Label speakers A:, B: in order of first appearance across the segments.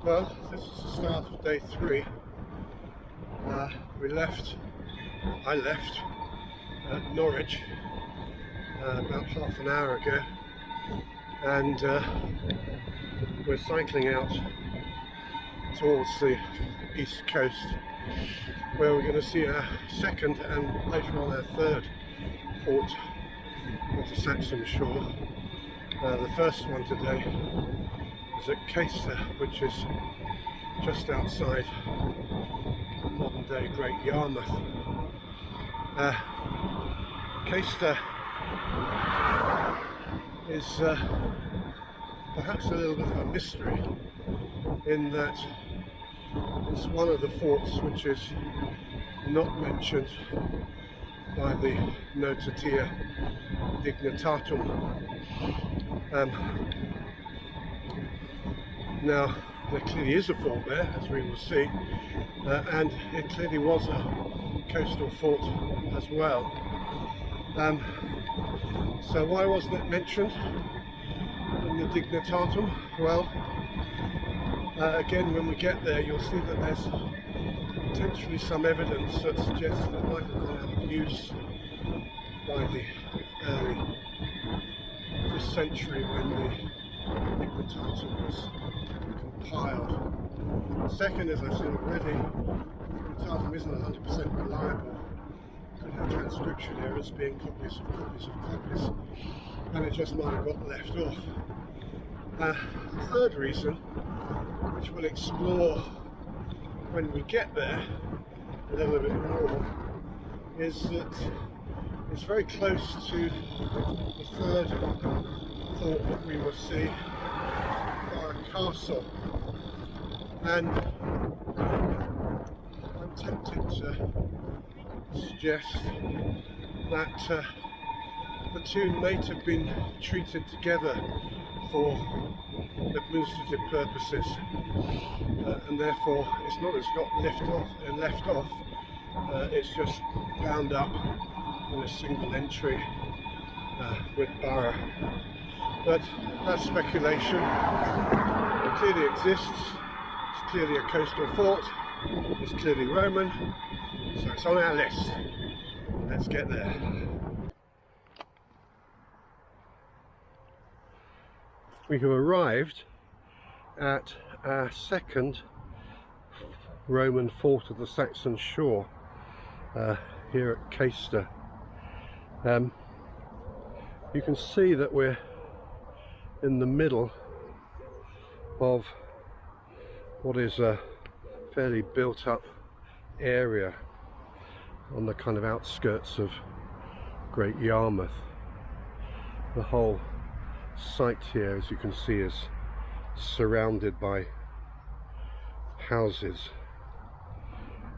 A: Well, this is the start of day 3. I left Norwich about half an hour ago, and we're cycling out towards the east coast, where we're going to see our second and later on our third fort of the Saxon Shore. The first one today is at Caister, which is just outside modern day Great Yarmouth. Caister is perhaps a little bit of a mystery, in that it's one of the forts which is not mentioned by the Notatia Dignitatum. Now, there clearly is a fort there, as we will see, and it clearly was a coastal fort as well. So why wasn't it mentioned in the Dignitatum? Well, again, when we get there, you'll see that there's potentially some evidence that suggests that it might have gone out of use by the early 5th century when the Dignitatum was compiled. Second, as I've said already, the Dignitatum isn't 100% reliable. Could have transcription errors, being copies of copies of copies, and it just might have got left off. The third reason, which we'll explore when we get there a little bit more, is that it's very close to the third fort that we will see, Burgh Castle, and I'm tempted to suggest that the two might have been treated together for administrative purposes, and therefore it's not as got left off, it's just bound up in a single entry with Burgh. But that's speculation. It clearly exists. It's clearly a coastal fort. It's clearly Roman, so it's on our list. Let's get there. We have arrived at our second Roman fort of the Saxon Shore, here at Caister. You can see that we're in the middle of what is a fairly built up area on the kind of outskirts of Great Yarmouth. The whole site here, as you can see, is surrounded by houses.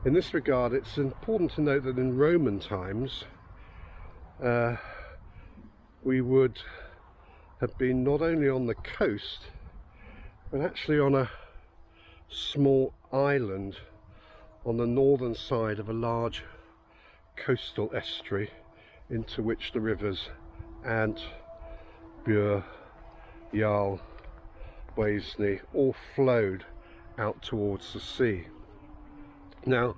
A: In this regard, it's important to note that in Roman times we would have been not only on the coast but actually on a small island on the northern side of a large coastal estuary into which the rivers Ant, Bure, Jarl, Waveney all flowed out towards the sea. Now,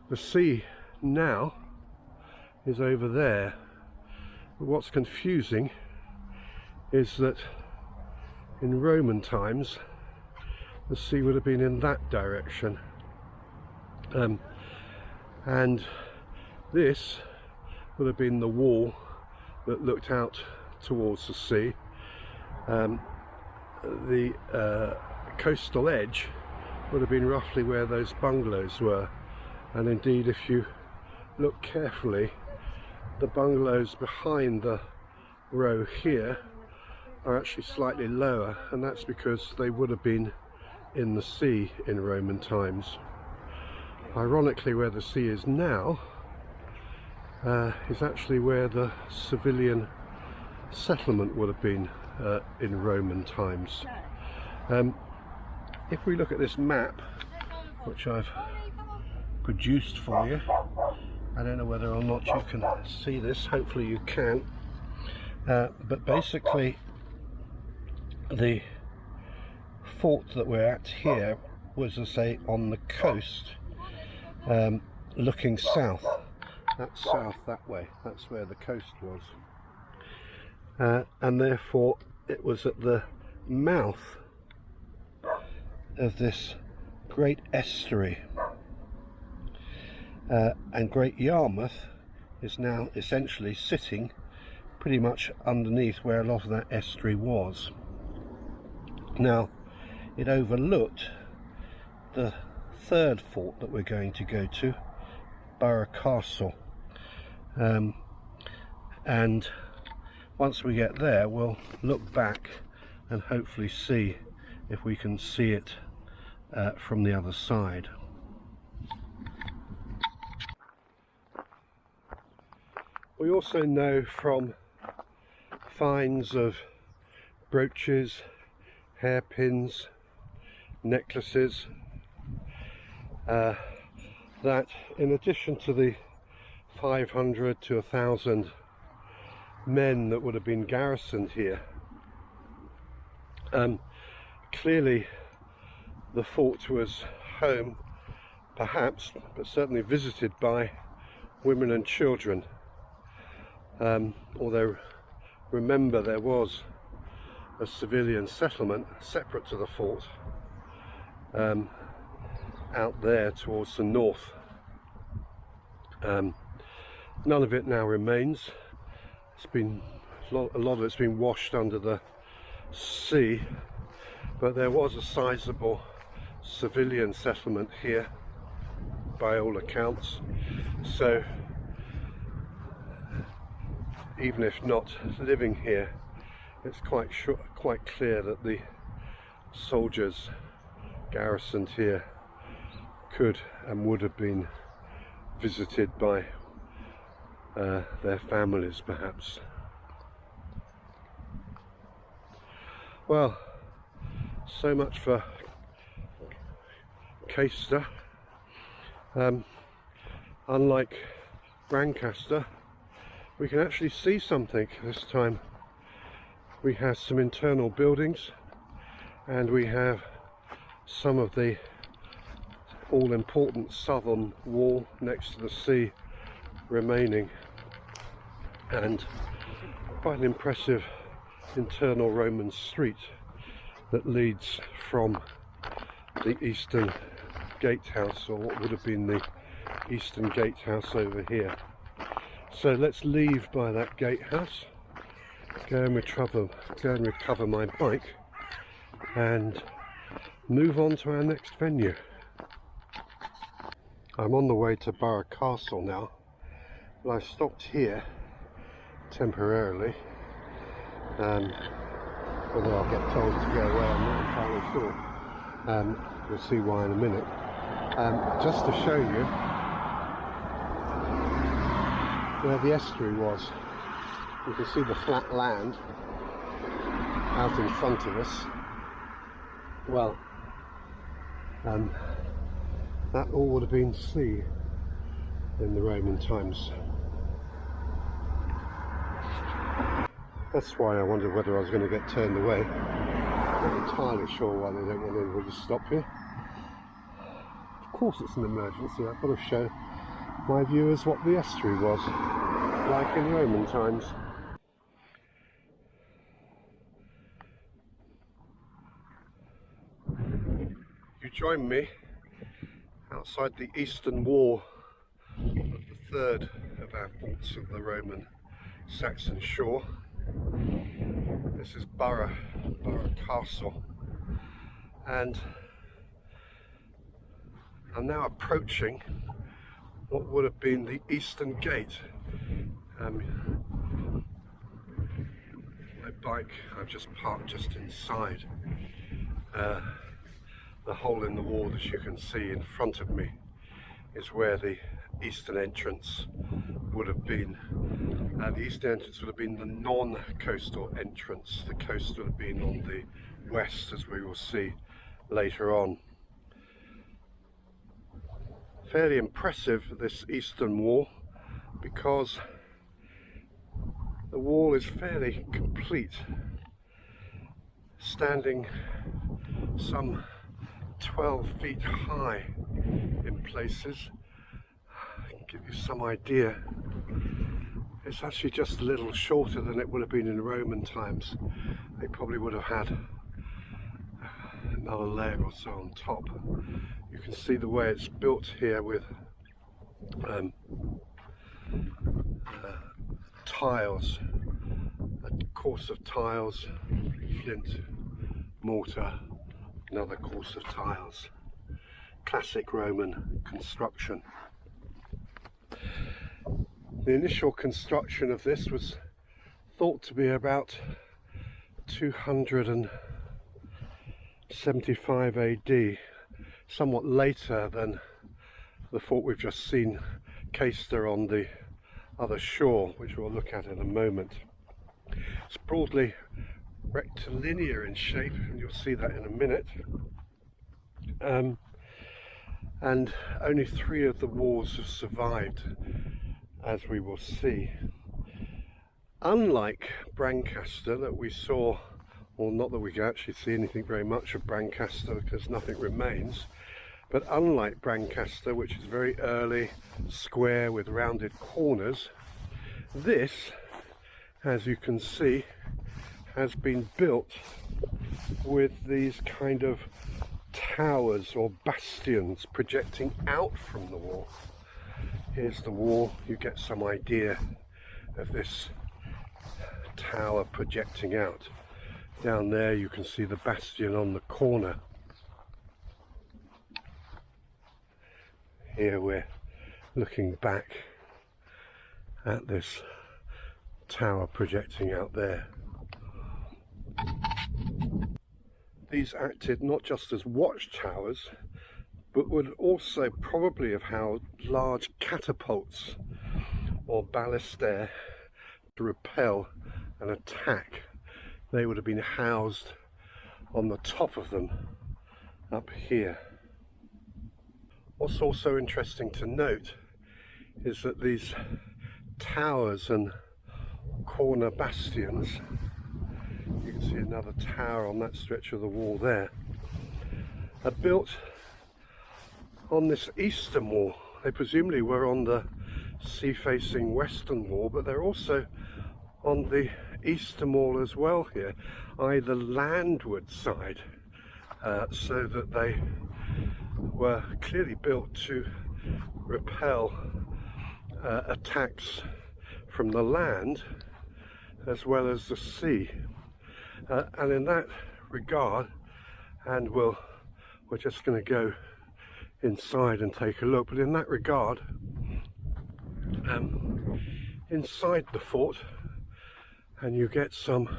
A: the sea now is over there, but what's confusing is that in Roman times the sea would have been in that direction, and this would have been the wall that looked out towards the sea. The coastal edge would have been roughly where those bungalows were, and indeed if you look carefully, the bungalows behind the row here are actually slightly lower, and that's because they would have been in the sea in Roman times. Ironically, where the sea is now is actually where the civilian settlement would have been in Roman times. If we look at this map, which I've produced for you, I don't know whether or not you can see this, hopefully you can, but basically the fort that we're at here was, as I say, on the coast, looking south. That's south that way, that's where the coast was. And therefore it was at the mouth of this great estuary. And Great Yarmouth is now essentially sitting pretty much underneath where a lot of that estuary was. Now, it overlooked the third fort that we're going to go to, Burgh Castle. And once we get there, we'll look back and hopefully see if we can see it from the other side. We also know from finds of brooches, hairpins, necklaces, that in addition to the 500 to 1,000 men that would have been garrisoned here, clearly the fort was home, perhaps, but certainly visited by women and children. Although remember, there was a civilian settlement separate to the fort out there towards the north. None of it now remains. It's been a lot of it's been washed under the sea, but there was a sizable civilian settlement here by all accounts. So even if not living here, it's quite clear that the soldiers garrisoned here could and would have been visited by their families, perhaps. Well, so much for Caister. Unlike Brancaster, we can actually see something this time. We have some internal buildings, and we have some of the all-important southern wall next to the sea remaining, and quite an impressive internal Roman street that leads from the eastern gatehouse, or what would have been the eastern gatehouse over here. So let's leave by that gatehouse, go and recover my bike, and move on to our next venue. I'm on the way to Burgh Castle now, but I've stopped here temporarily. Whether I'll get told to go away, I'm not entirely sure. We'll see why in a minute. Just to show you where the estuary was. You can see the flat land out in front of us. Well, that all would have been sea in the Roman times. That's why I wondered whether I was going to get turned away. Not entirely sure why they don't want anybody to stop here. Of course it's an emergency. I've got to show my viewers what the estuary was like in Roman times. You join me outside the eastern wall of the third of our forts of the Roman Saxon Shore. This is Burgh Castle, and I'm now approaching what would have been the eastern gate. My bike, I've just parked just inside the hole in the wall, as you can see in front of me, is where the eastern entrance would have been. The eastern entrance would have been the non-coastal entrance. The coast would have been on the west, as we will see later on. Fairly impressive, this eastern wall, because the wall is fairly complete, standing some 12 feet high in places. I can give you some idea. It's actually just a little shorter than it would have been in Roman times. They probably would have had another layer or so on top. You can see the way it's built here with tiles, a course of tiles, flint, mortar, another course of tiles. Classic Roman construction. The initial construction of this was thought to be about 275 AD, somewhat later than the fort we've just seen, Caister, on the other shore, which we'll look at in a moment. It's broadly rectilinear in shape, and you'll see that in a minute. And only 3 of the walls have survived, as we will see. Unlike Brancaster that we saw, well, not that we can actually see anything very much of Brancaster because nothing remains, but unlike Brancaster, which is very early, square with rounded corners, this, as you can see, has been built with these kind of towers or bastions projecting out from the wall. Here's the wall. You get some idea of this tower projecting out. Down there you can see the bastion on the corner. Here we're looking back at this tower projecting out there. These acted not just as watchtowers, but would also probably have housed large catapults or ballistae to repel an attack. They would have been housed on the top of them up here. What's also interesting to note is that these towers and corner bastions, you can see another tower on that stretch of the wall there, are built on this eastern wall. They presumably were on the sea-facing western wall, but they're also on the eastern wall as well here, either landward side, so that they were clearly built to repel attacks from the land as well as the sea. And in that regard, and we're just going to go inside and take a look, but in that regard, inside the fort, and you get some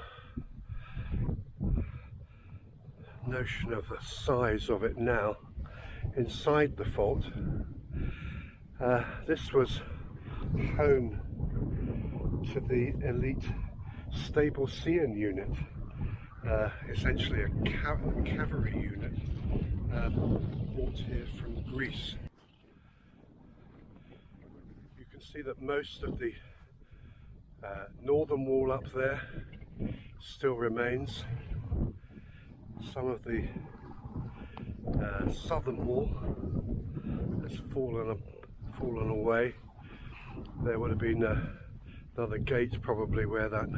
A: notion of the size of it now. Inside the fort, this was home to the elite Stablesian unit, essentially a cavalry unit brought here from Greece. You can see that most of the northern wall up there still remains. Some of the southern wall has fallen away. There would have been another gate probably where that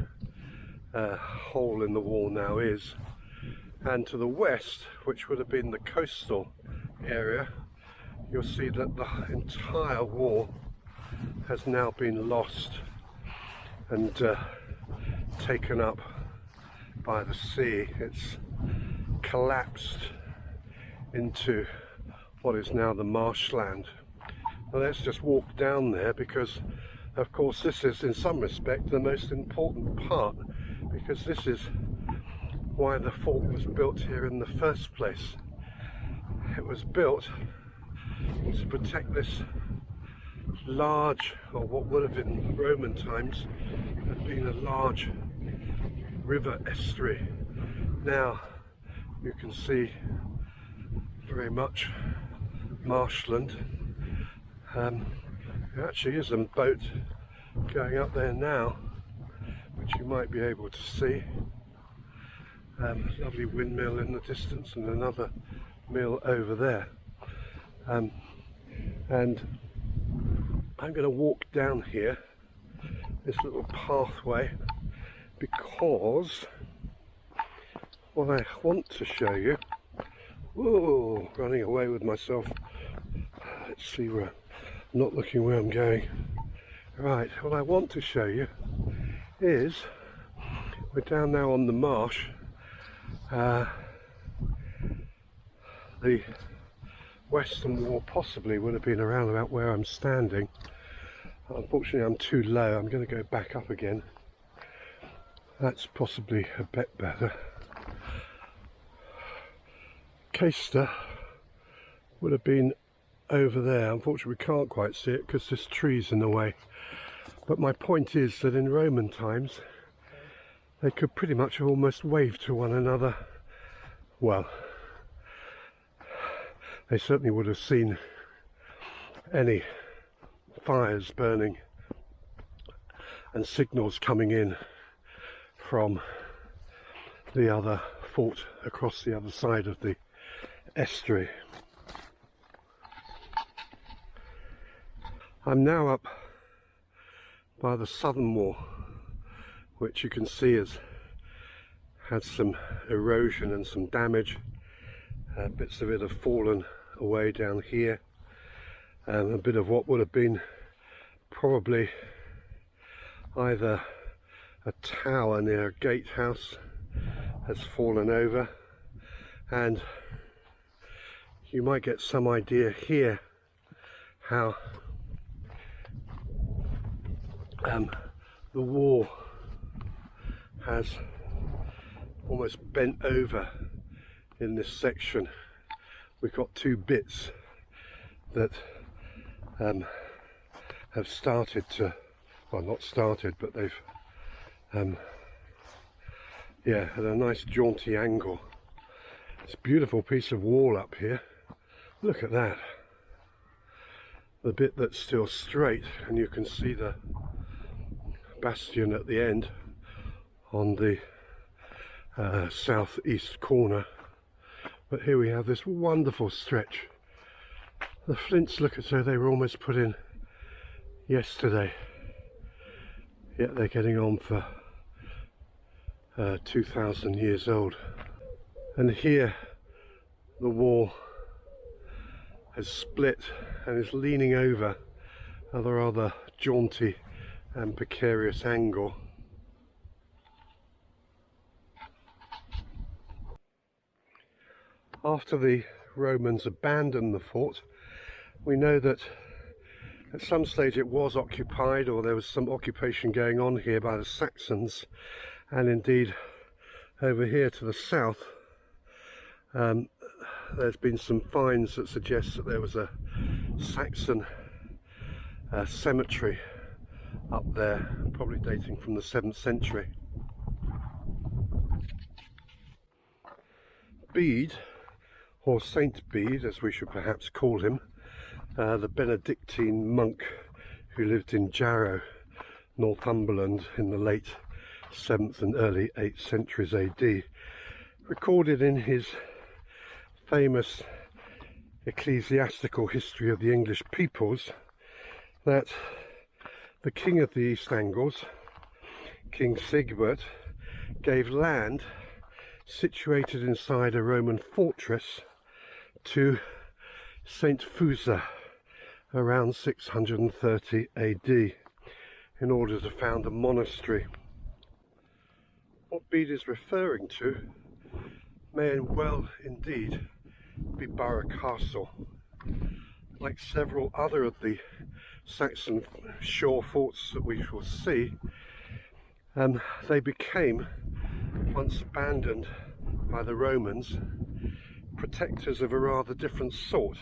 A: hole in the wall now is. And to the west, which would have been the coastal area, you'll see that the entire wall has now been lost and taken up by the sea. It's collapsed into what is now the marshland. Now let's just walk down there, because of course this is in some respect the most important part, because this is why the fort was built here in the first place. It was built to protect this large, or what would have in Roman times had been a large river estuary. Now you can see very much marshland. There actually is a boat going up there now, which you might be able to see. Lovely windmill in the distance and another mill over there. And I'm going to walk down here, this little pathway, because what I want to show you, whoa, running away with myself, let's see where, I'm not looking where I'm going. Right, what I want to show you is, we're down now on the marsh. The western wall possibly would have been around about where I'm standing. Unfortunately I'm too low, I'm going to go back up again. That's possibly a bit better. Caister would have been over there. Unfortunately we can't quite see it because this tree's in the way. But my point is that in Roman times they could pretty much have almost waved to one another. Well, they certainly would have seen any fires burning and signals coming in from the other fort across the other side of the estuary. I'm now up by the southern wall, which you can see has had some erosion and some damage. Bits of it have fallen away down here. A bit of what would have been probably either a tower near a gatehouse has fallen over, and you might get some idea here how the wall has almost bent over in this section. We've got two bits that have started to, well, not started, but they've yeah, at a nice jaunty angle. It's a beautiful piece of wall up here. Look at that. The bit that's still straight, and you can see the bastion at the end on the southeast corner. But here we have this wonderful stretch. The flints look as though they were almost put in yesterday, yet they're getting on for 2,000 years old. And here the wall has split and is leaning over at a rather jaunty and precarious angle. After the Romans abandoned the fort, we know that at some stage it was occupied, or there was some occupation going on here by the Saxons, and indeed over here to the south there's been some finds that suggest that there was a Saxon cemetery up there, probably dating from the 7th century. Bede, or Saint Bede as we should perhaps call him, the Benedictine monk who lived in Jarrow, Northumberland in the late 7th and early 8th centuries AD, recorded in his famous ecclesiastical history of the English peoples that the king of the East Angles, King Sigebert, gave land situated inside a Roman fortress to Saint Fusa around 630 AD in order to found a monastery. What Bede is referring to may well indeed be Burgh Castle. Like several other of the Saxon Shore forts that we shall see, they became, once abandoned by the Romans, protectors of a rather different sort.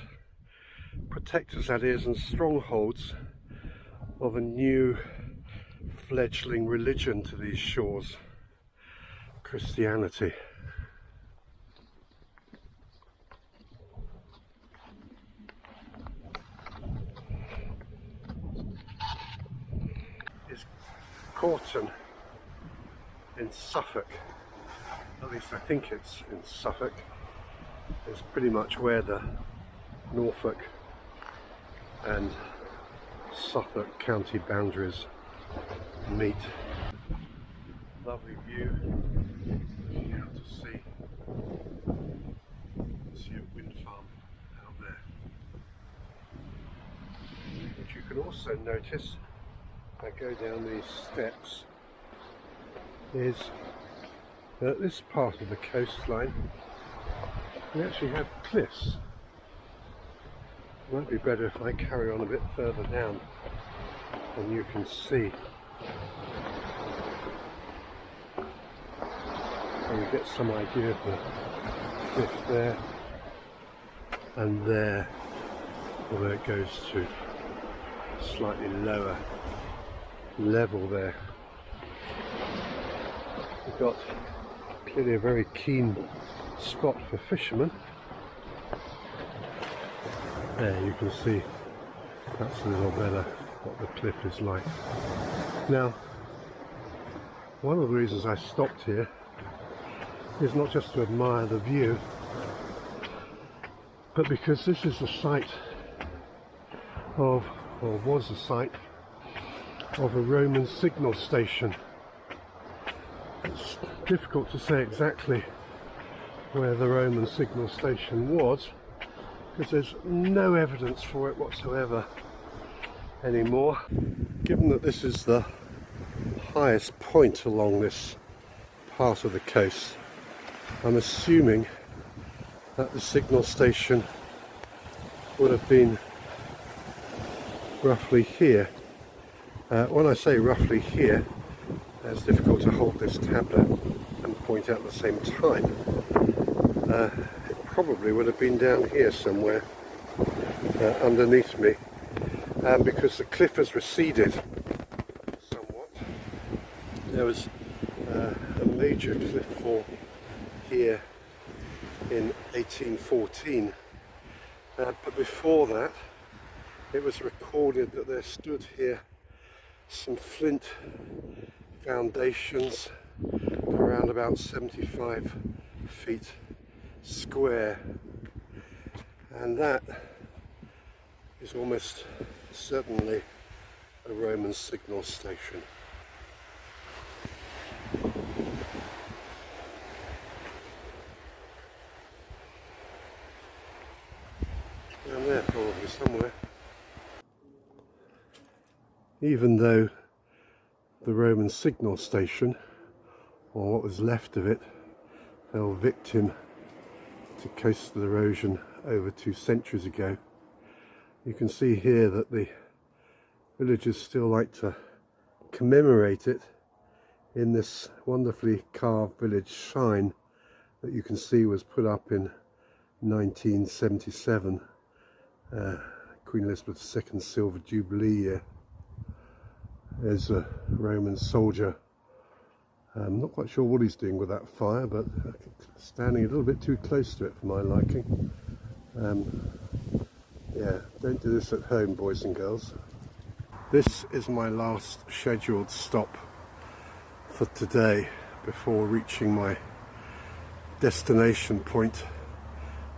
A: Protectors, that is, and strongholds of a new fledgling religion to these shores, Christianity. Is Corton in Suffolk, at least I think it's in Suffolk. It's pretty much where the Norfolk and Suffolk county boundaries meet. Lovely view, looking out to sea. See a wind farm out there. What you can also notice, if I go down these steps, is that this part of the coastline we actually have cliffs. It might be better if I carry on a bit further down and you can see. So you get some idea of the cliff there and there, although it goes to slightly lower level there. We've got clearly a very keen spot for fishermen. There you can see, that's a little better what the cliff is like. Now, one of the reasons I stopped here is not just to admire the view, but because this is the site of, or was the site of a Roman signal station. It's difficult to say exactly where the Roman signal station was, because there's no evidence for it whatsoever anymore. Given that this is the highest point along this part of the coast, I'm assuming that the signal station would have been roughly here. When I say roughly here, it's difficult to hold this tablet and point out at the same time. It probably would have been down here somewhere underneath me, because the cliff has receded somewhat. There was a major cliff fall here in 1814, but before that it was recorded that there stood here some flint foundations around about 75 feet square, and that is almost certainly a Roman signal station. Down there probably somewhere. Even though the Roman signal station, or what was left of it, fell victim to coastal erosion over 2 centuries ago, you can see here that the villagers still like to commemorate it in this wonderfully carved village sign that you can see was put up in 1977, Queen Elizabeth II's Silver Jubilee year. There's a Roman soldier. I'm not quite sure what he's doing with that fire, but standing a little bit too close to it for my liking. Yeah, don't do this at home, boys and girls. This is my last scheduled stop for today before reaching my destination point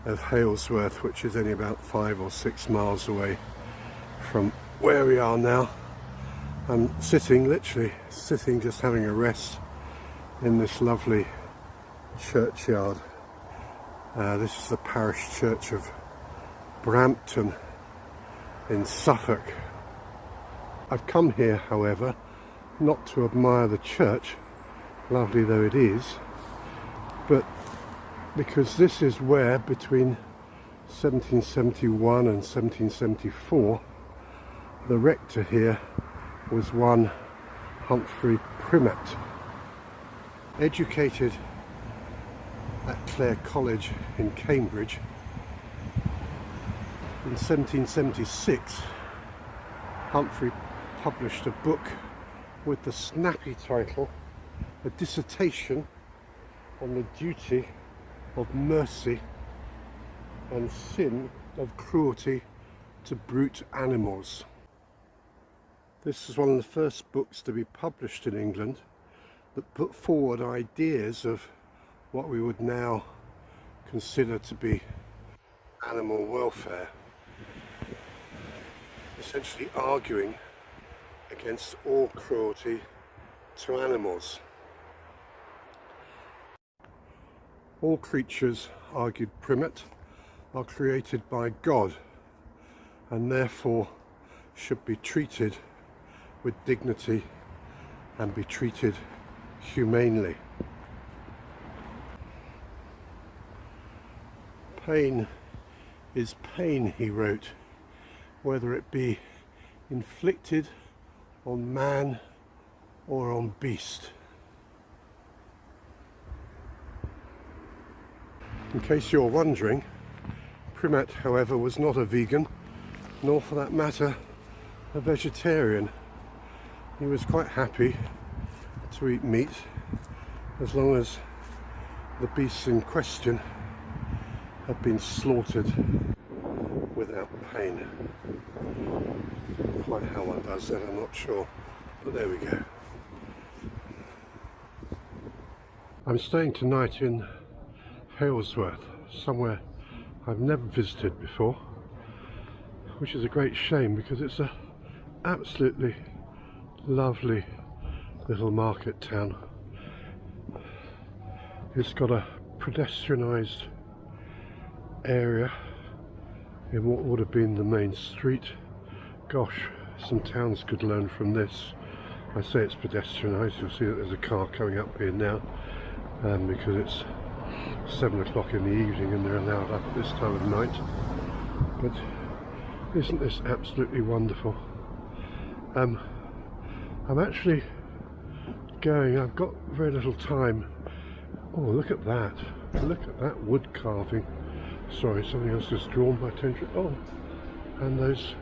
A: of Halesworth, which is only about 5 or 6 miles away from where we are now. I'm literally sitting, just having a rest in this lovely churchyard. This is the parish church of Bampton in Suffolk. I've come here, however, not to admire the church, lovely though it is, but because this is where, between 1771 and 1774, the rector here was one Humphrey Primat. Educated at Clare College in Cambridge, in 1776 Humphrey published a book with the snappy title, A Dissertation on the Duty of Mercy and Sin of Cruelty to Brute Animals. This was one of the first books to be published in England that put forward ideas of what we would now consider to be animal welfare, essentially arguing against all cruelty to animals. All creatures, argued Primate, are created by God and therefore should be treated with dignity and be treated humanely. Pain is pain, he wrote, whether it be inflicted on man or on beast. In case you're wondering, Primate, however, was not a vegan, nor for that matter a vegetarian. He was quite happy to eat meat as long as the beasts in question had been slaughtered without pain. Quite how one does that, I'm not sure, but there we go. I'm staying tonight in Halesworth, somewhere I've never visited before, which is a great shame because it's a absolutely lovely little market town. It's got a pedestrianised area in what would have been the main street. Gosh, some towns could learn from this. I say it's pedestrianised. You'll see that there's a car coming up here now because it's 7 o'clock in the evening and they're allowed up at this time of night. But isn't this absolutely wonderful? I'm actually going, I've got very little time. Oh, look at that. Look at that wood carving. Sorry, something else has drawn my attention. Oh, and those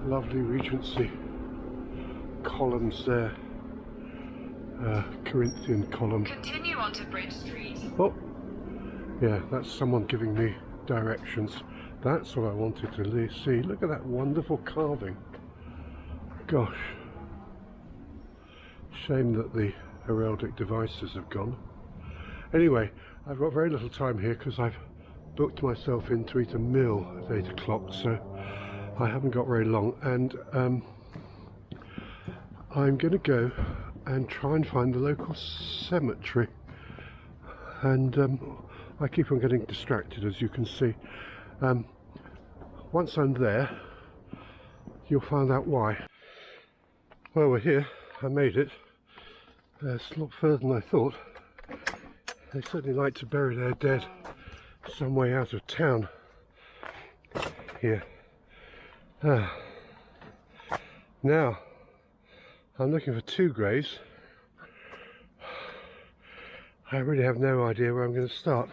A: lovely Regency columns there. Corinthian column.
B: Continue onto Bridge Street.
A: Oh, yeah, that's someone giving me directions. That's what I wanted to see. Look at that wonderful carving. Gosh. Shame that the heraldic devices have gone. Anyway, I've got very little time here because I've booked myself in to eat a meal at 8 o'clock, so I haven't got very long, and I'm going to go and try and find the local cemetery, and I keep on getting distracted, as you can see. Once I'm there, you'll find out why. Well, we're here. I made it. It's a lot further than I thought. They certainly like to bury their dead some way out of town here. Now, I'm looking for 2 graves. I really have no idea where I'm going to start.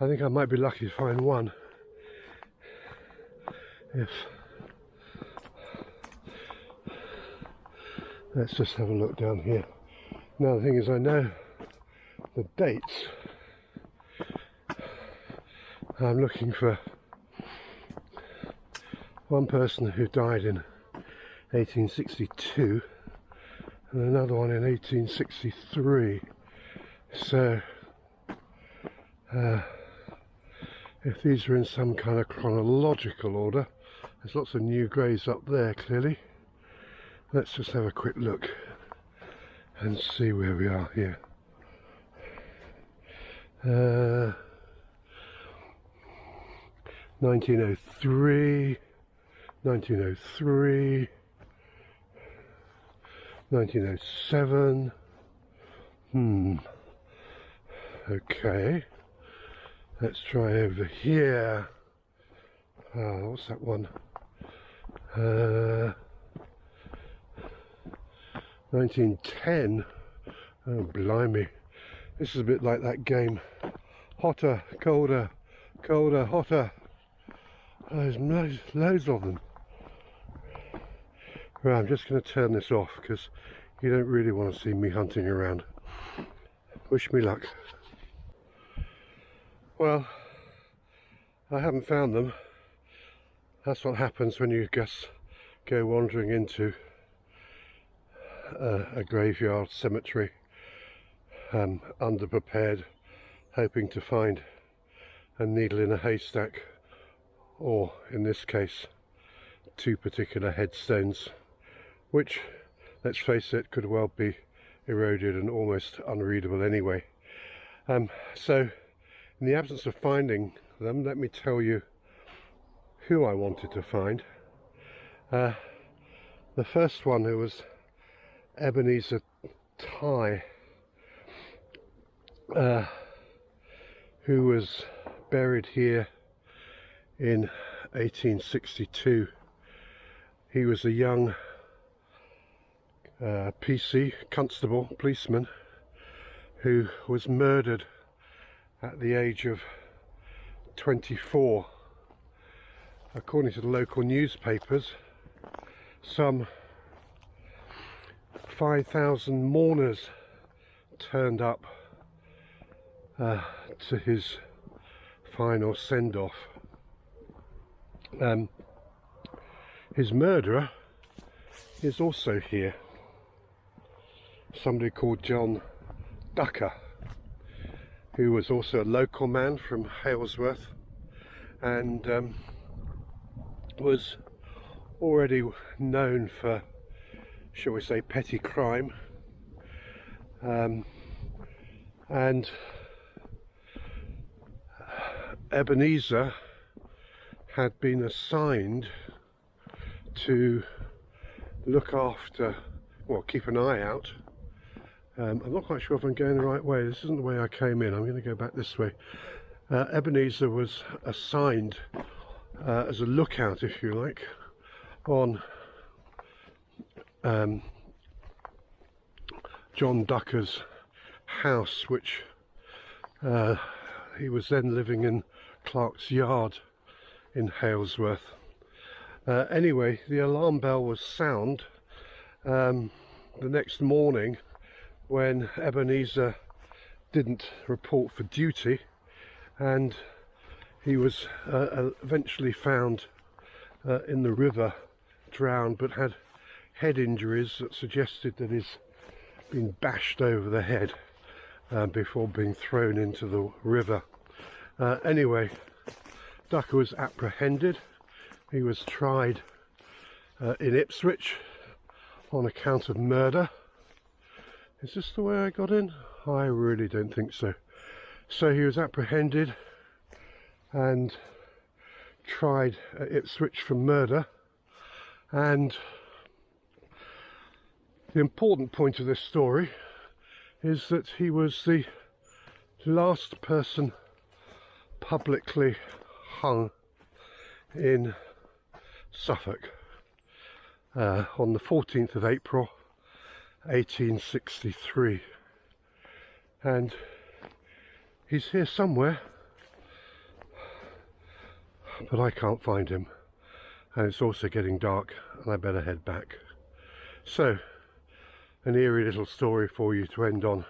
A: I think I might be lucky to find one. Let's just have a look down here. Now the thing is, I know the dates. I'm looking for one person who died in 1862 and another one in 1863. So if these are in some kind of chronological order, there's lots of new graves up there clearly. Let's just have a quick look and see where we are here. 1903, 1903, 1907. Okay, let's try over here. What's that one? 1910. Oh, blimey. This is a bit like that game. Hotter, colder, colder, hotter. There's loads of them. Right, I'm just going to turn this off because you don't really want to see me hunting around. Wish me luck. Well, I haven't found them. That's what happens when you just go wandering into a graveyard cemetery. underprepared, hoping to find a needle in a haystack, or in this case 2 particular headstones, which, let's face it, could well be eroded and almost unreadable anyway. So in the absence of finding them, let me tell you who I wanted to find. The first one, who was Ebenezer Tye, who was buried here in 1862. He was a young PC, constable, policeman, who was murdered at the age of 24. According to the local newspapers, some 5,000 mourners turned up to his final send-off. His murderer is also here, somebody called John Ducker, who was also a local man from Halesworth, and was already known for, shall we say, petty crime, and Ebenezer had been assigned to look after, well, keep an eye out. I'm not quite sure if I'm going the right way. This isn't the way I came in. I'm going to go back this way. Ebenezer was assigned as a lookout, if you like, on John Ducker's house, which he was then living in Clark's Yard in Halesworth. Anyway, the alarm bell was sound the next morning when Ebenezer didn't report for duty, and he was eventually found in the river, drowned, but had head injuries that suggested that he's been bashed over the head before being thrown into the river. Anyway, Ducker was apprehended. He was tried in Ipswich on account of murder. Is this the way I got in? I really don't think so. So he was apprehended and tried at Ipswich for murder, and the important point of this story is that he was the last person publicly hung in Suffolk on the 14th of April 1863, and he's here somewhere, but I can't find him, and it's also getting dark and I better head back. So, an eerie little story for you to end on.